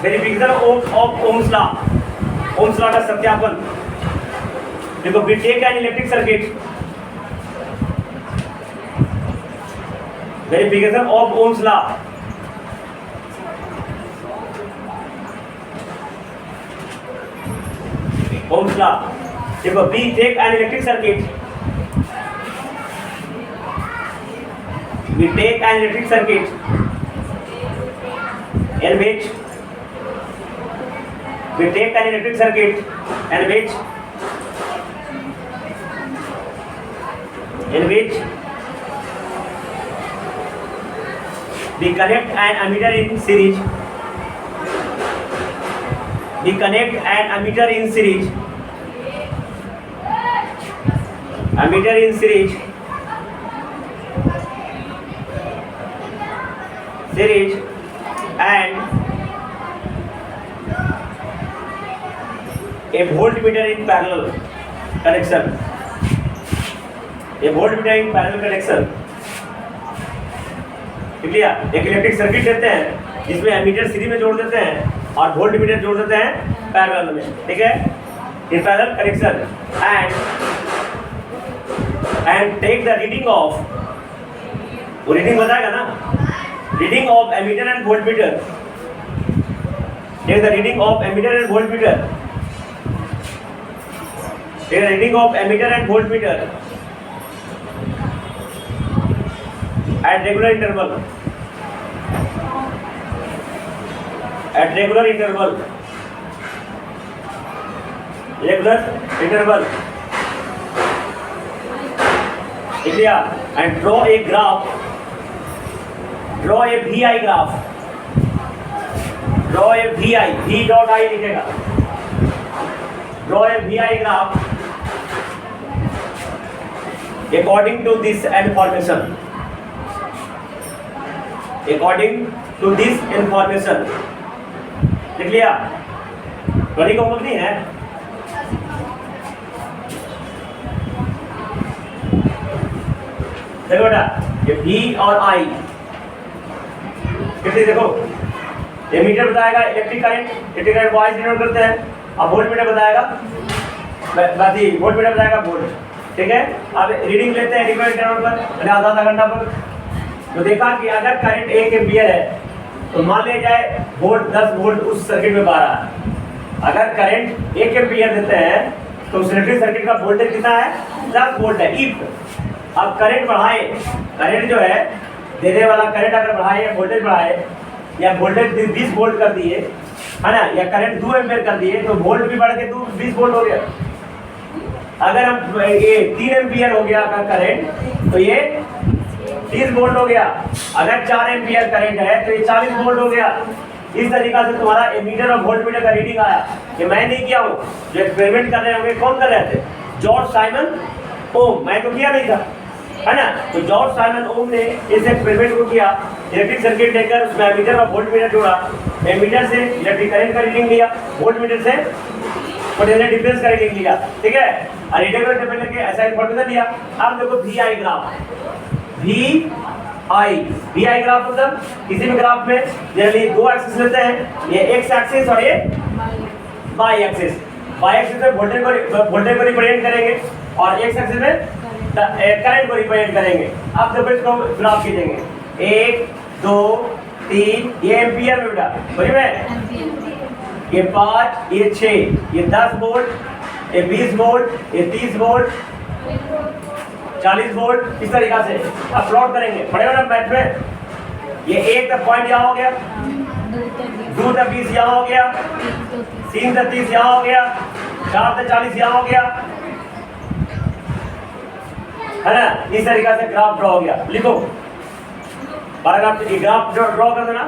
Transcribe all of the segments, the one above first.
Verification of Ohm's law, Ohm's law का सत्यापन। देखो we take an electric circuit, verification of Ohm's law, Ohm's law. देखो we take an electric circuit, we take an electric circuit in which we take an electric circuit in which we connect an ammeter in series, we connect an ammeter in series, ammeter in series and a voltmeter in parallel connection, a voltmeter in parallel connection। ठीक है, एक electric circuit देते हैं जिसमें ammeter series में जोड़ देते हैं और वोल्टमीटर जोड़ देते हैं पैरेलल में, ठीक है, in parallel connection and take the reading of, वो रीडिंग बताएगा ना, reading of ammeter and voltmeter, take the reading of ammeter and voltmeter, take the reading of ammeter and voltmeter at regular interval, at regular interval, regular interval, clear, and draw a graph, draw a VI graph, draw a VI, V dot I लिखेगा, draw a VI graph according to this information, according to this information। लिख लिया? बड़ी को homework नहीं है? देखो बेटा, ये V और I कितनी, देखो ये मीटर बताएगा इलेक्ट्रिक करंट वाइज डिनोट करते हैं, अब वोल्टमीटर बताएगा वोल्टमीटर बताएगा वोल्ट, ठीक है। अब रीडिंग लेते हैं रेगुलर इंटरवल पर, यानी आधा घंटा पर। तो देखा कि अगर करंट 1 एम्पियर है तो मान लिया जाए वोल्ट 10 वोल्ट उस सर्किट में 12 है। अगर करंट 1 एम्पियर देते हैं तो उस इलेक्ट्रिक सर्किट का वोल्टेज कितना है, 10 वोल्ट है। इफ अब करंट बढ़ाए, करंट जो है देने वाला करंट अगर बढ़ाए या वोल्टेज बढ़ाए या वोल्टेज 20 वोल्ट कर दिए, है ना, या करंट 2 एम्पियर कर दिए तो वोल्ट भी बढ़ के 20 वोल्ट हो गया। अगर हम ये 3 एम्पियर हो गया अगर करंट तो ये 30 वोल्ट हो गया। अगर 4 एम्पियर करंट है तो ये 40 वोल्ट हो गया। इस तरीका से तुम्हारा एमीटर और वोल्टमीटर का रीडिंग आया। ये मैं नहीं किया हूँ, जो एक्सपेरिमेंट कर रहे होंगे कौन कर रहे थे, जॉर्ज साइमन ओम, मैं तो किया नहीं था, है ना। तो जॉर्ज साइमन ओम ने इस एक्सपेरिमेंट को किया, इलेक्ट्रिक सर्किट लेकर उसमें एमीटर और वोल्टमीटर जोड़ा, एमीटर से इलेक्ट्रिक करंट का रीडिंग लिया, वोल्टमीटर से पोटेंशियल डिफरेंस का रीडिंग लिया, ठीक है, और इंटीग्रल टेबल लेके ऐसा इन्फॉर्मेशन दिया। अब देखो VI ग्राफ, VI ग्राफ मतलब किसी भी ग्राफ में जनरली 2 एक्सिस लेते हैं, ये एक्स एक्सिस और ये वाई एक्सिस। वाई एक्सिस में वोल्टेज को रिप्रेजेंट करेंगे और एक्स एक्सिस में करंट को रिप्रेजेंट करेंगे। अब जब इसको ग्राफ खींचेंगे 1 2 3, ये एम्पियर में बेटा, समझ में, ये 5, ये 6, ये 10 वोल्ट, ये 20 वोल्ट, ये 30 वोल्ट, 40 वोल्ट, इस तरीका से अब प्लॉट करेंगे। पढ़े ना मैथ में, ये 1 तक पॉइंट यहाँ हो गया, 2 तक 20 यहाँ हो गया, 3 तक 30 यहाँ हो गया, 4 तक 40 यहाँ हो गया, है ना। इस तरीका से ग्राफ ड्रॉ हो गया। लिखो पैराग्राफ, ये ग्राफ ड्रॉ कर देना,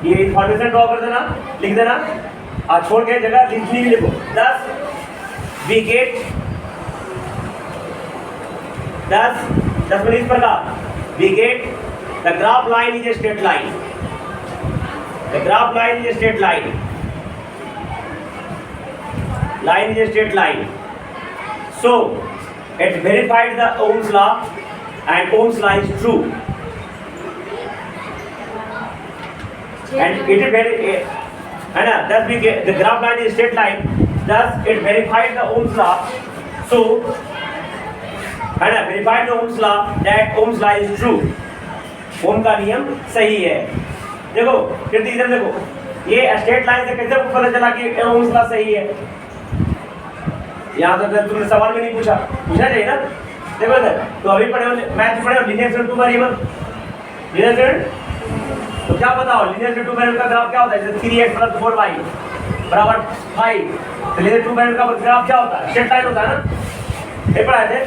ये इंफॉर्मेशन ड्रॉ कर देना, लिख देना, और छोड़ के जगह लिखनी भी लिखो। 10 वी गेट 10 मिनट इस प्रकार, we get the graph line is a straight line, the graph line is a straight line, line is a straight line. So it verified the Ohm's law and Ohm's law is true. And it is very है ना, thus we get the graph line is straight line, thus it verified the Ohm's law. So है ना, verified the Ohm's law that Ohm's law is true. ओम का नियम सही है। देखो कृति इधर देखो, ये स्ट्रेट लाइन से कैसे पता चला कि ओम्स लॉ सही है? यहाँ तक तुमने सवाल में नहीं पूछा चाहिए ना। देखो इधर तो अभी पढ़े हो मैथ पढ़े हो, linear system two variable, linear system तो क्या बताओ, लीनियर सिस्टम टू वेरिएबल का ग्राफ क्या होता है? जैसे 3x + 4y बराबर 5, तो लीनियर टू वेरिएबल का ग्राफ क्या होता है? स्ट्रेट लाइन होता है ना, ये पढ़ाए थे,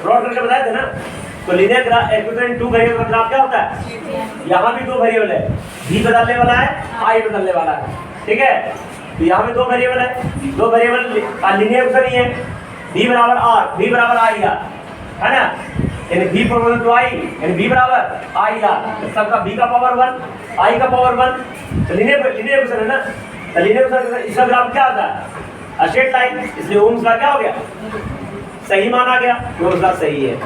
प्लॉट करके बताए थे ना। तो linear graph equation two variable का ग्राफ क्या होता है? यहाँ भी दो वेरिएबल है, v बदलने वाला है, i बदलने वाला है, ठीक है। तो यहाँ पे दो वेरिएबल है, दो वेरिएबल लीनियर इक्वेशन ही है, v बराबर r, v बराबर i है ना, यानी v प्रोपोर्शनल टू i, यानी v बराबर i r, सबका v का पावर 1, i का पावर 1, तो लीनियर इक्वेशन है ना। तो लीनियर इक्वेशन इसका ग्राफ क्या आता है? स्ट्रेट लाइन, इसलिए ओम्स लॉ क्या हो गया? सही माना गया, ओम्स लॉ सही है,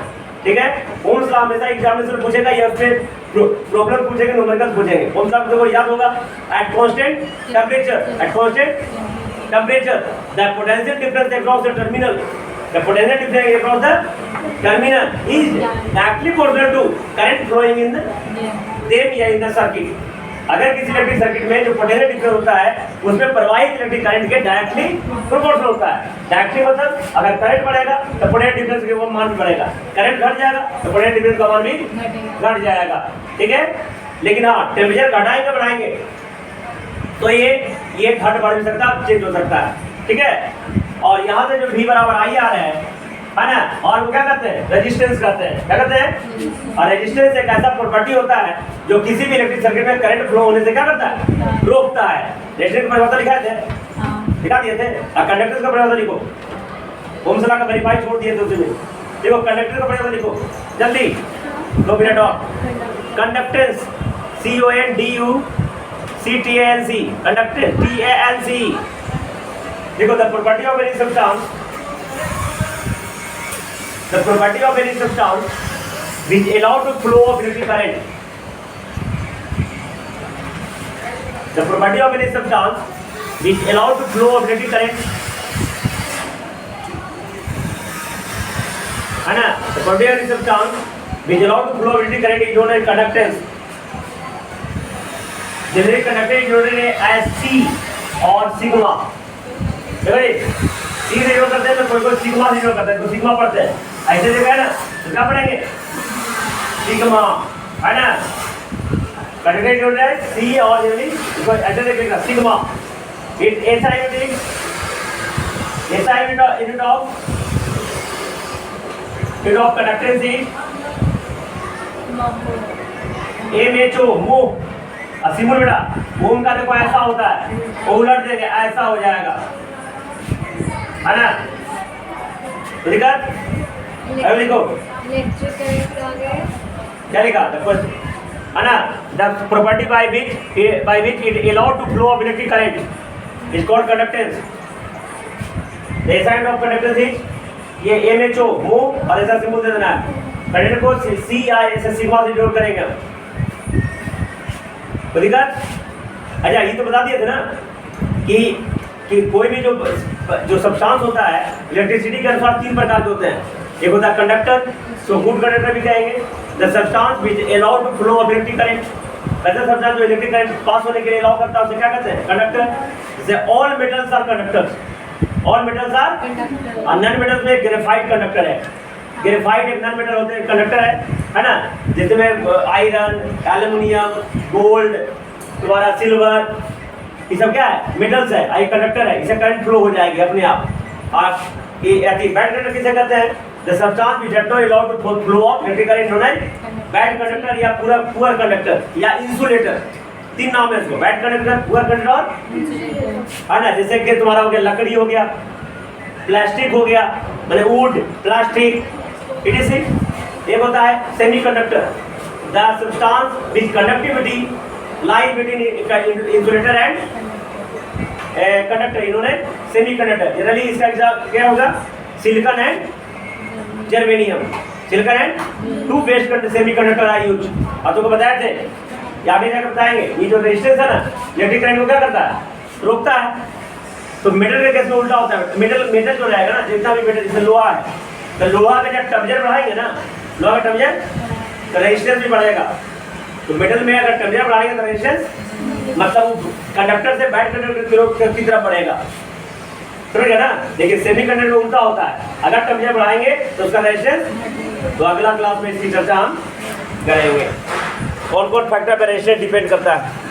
ठीक है। ओम्स लॉ हमेशा एग्जामिनेशन पूछेगा या फिर प्रॉब्लम पूछेंगे, न्यूमेरिकल पूछेंगे। ओम्स लॉ को याद होगा, at constant temperature the potential difference across the terminal, the potential difference across the terminal is directly proportional to current flowing in the same या इन द सर्किट। अगर किसी electric circuit में जो potential difference होता है उसमें प्रवाहित electric current के डायरेक्टली प्रोपोर्शनल होता है। डायरेक्टली मतलब अगर करंट बढ़ेगा तो पोटेंशियल डिफरेंस का मान भी बढ़ेगा, करंट घट जाएगा तो पोटेंशियल डिफरेंस का मान भी घट जाएगा, ठीक है। लेकिन हाँ, टेम्परेचर घटाएंगे बढ़ाएंगे तो ये घट बढ़ भी सकता है, चेंज हो सकता है, ठीक है। और यहाँ से जो v बराबर i आ रहा है ना, और वो क्या करते हैं? रेजिस्टेंस कहते हैं, क्या कहते हैं? और रेजिस्टेंस एक ऐसा प्रॉपर्टी होता है जो किसी भी इलेक्ट्रिक सर्किट में करंट फ्लो होने से क्या करता है? रोकता है। रेजिस्टेंस का परिभाषा लिखा थे, दिखा दिए थे। अब कंडक्टेंस का परिभाषा लिखो, ओम्स लॉ का वेरीफाई छोड़ दिए थे उसमें। देखो कंडक्टेंस का परिभाषा लिखो जल्दी, 2 मिनट और। Conductance CONDUCTANC, conductance TANC। देखो the property of any substance, the property of any substance which allow to flow of electric current, the property of any substance which allow to flow of electric current है ना, the property of any substance which allow to flow of electric current is known as conductance. Generally conductance is known as C और sigma। देखो सी से करते हैं तो कोई sigma से करता है, तो सिग्मा पढ़ते हैं, ऐसे देखा है ना, तो क्या पढ़ेंगे? सिग्मा, है ना। कंडक्टेंस जो है सी और इसको ऐसे देखेगा सिग्मा। इट ऐसा unit of conductance is MHO, मोह। सिमुल बेटा, मोम का देखो ऐसा होता है, वो उलट देंगे ऐसा हो जाएगा, है ना। तो लिखा अब लिखो क्या लिखा? है ना, the property by which it allow to flow of electric current is called conductance. The sign of conductance is ये MHO, मोह, और ऐसा सिंबल दे देना है। कंडक्टर को C या ऐसे सिग्मा से जोड़ करेंगे, तो लिखा। अच्छा ये तो बता दिए थे ना कि कोई भी जो सब्सटेंस होता है इलेक्ट्रिसिटी के अनुसार 3 प्रकार के होते हैं। एक होता है कंडक्टर, सो गुड कंडक्टर भी कहेंगे। The substance which allow to flow of electric current, ऐसा सब्सटेंस जो इलेक्ट्रिक करंट पास होने के लिए अलाउ करता है उसे क्या कहते हैं? कंडक्टर। जैसे all metals are conductors, all metals are conductor. और नॉन मेटल्स में ग्रेफाइट कंडक्टर है, ग्रेफाइट एक नॉन मेटल होते हैं कंडक्टर है ना, जिसमें आयरन, एल्युमिनियम, गोल्ड, तुम्हारा सिल्वर, ये सब क्या है? मेटल्स है, आई कंडक्टर है, इसे करंट फ्लो हो जाएगी अपने आप। और ये बैड कंडक्टर किसे कहते हैं? The substance which does not allow to flow of electric current known as bad conductor या पुअर कंडक्टर या इंसुलेटर। 3 नाम है इसको, बैड कंडक्टर, पुअर कंडक्टर और है ना। जैसे कि तुम्हारा हो गया लकड़ी, हो गया प्लास्टिक, हो गया मतलब वुड, प्लास्टिक, इट एक होता है semiconductor, the substance which conductivity line between insulator and conductor, इन्होंने सेमीकंडक्टर। जनरली इसका एग्जाम क्या होगा? Silicon and germanium, silicon and 2 based semiconductor are used. और तुमको बताए थे ये आगे जाकर बताएंगे। ये जो रेजिस्टेंस है ना, इलेक्ट्रिक करंट को क्या करता है, रोकता है। तो मेटल के केस में उल्टा होता है, मेटल जो रहेगा ना, जितना भी मेटल, जैसे लोहा है, तो लोहा में जब टेम्परेचर बढ़ाएंगे ना, लोहा का टेम्परेचर, तो रेजिस्टेंस भी बढ़ेगा। तो मेटल में अगर टेम्परेचर बढ़ाएंगे तो रेजिस्टेंस मतलब कंडक्टर से बैक कंडक्टर की तरफ बढ़ेगा, समझ गए ना। लेकिन सेमीकंडक्टर उल्टा होता है, अगर टेम्परेचर बढ़ाएंगे तो उसका रेजिस्टेंस। तो अगला क्लास में इसकी चर्चा हम करेंगे, कौन कौन फैक्टर पर रेजिस्टेंस डिपेंड करता है।